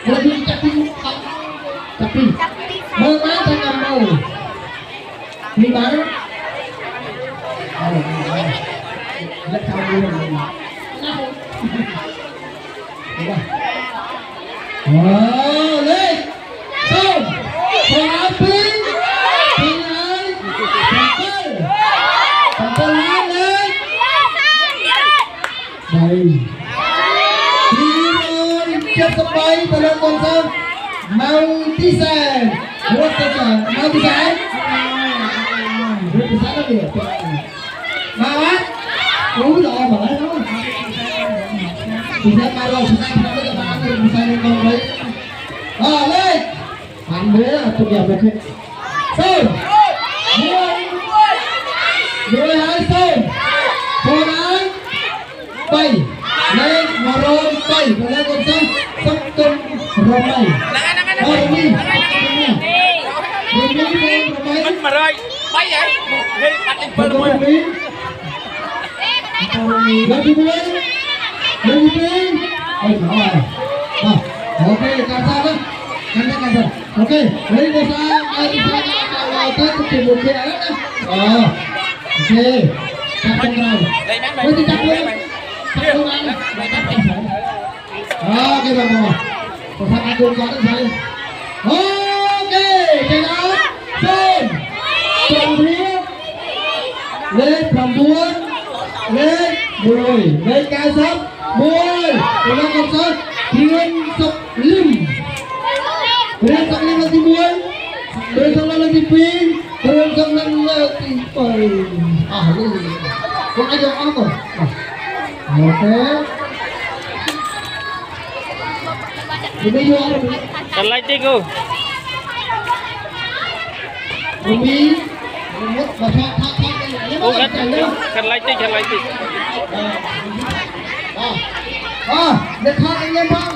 Lebih tapi mengatakan mau di mana? Lihat kamu dulu. Oh, leh, so, pengapi, penai, tempel leh, baik. Siap sampai dalam konsep mau desain, buat desain, mau desain, buat desain apa ya? Mau? Oh, dah apa lah? Bisa kalau sekarang kita ke mana desain yang baik. Ah, leh, ambil atau dia pakai. So, mulai hari so, koran, baik. Naik maron bay boleh konsep sektor ramai. Oh ini. Mình mà rơi bay vậy đi bắt đi bơi luôn. Lagi boleh. Lagi boleh. Oh, oke kasar lah. Kasar. Oke, dari desa dari sana kalau kita tunggu dia lah. Oh, oke. Sampai kau. Nanti cakap. Oke bang, pesan aku jangan saya. Oke, kenal, son, Sandria, le perempuan, le boy, le kasar, boy, orang kasar, dengan sok lim, dengan sok lim lagi boy, dengan sok lim lagi pink, dengan sok lim lagi boy. Ah, ini, kau aja apa? Oke. Ini juga ada. Terlatih ku. Umi, rumut bahasa tak. Terlatih. Dekat ini bang.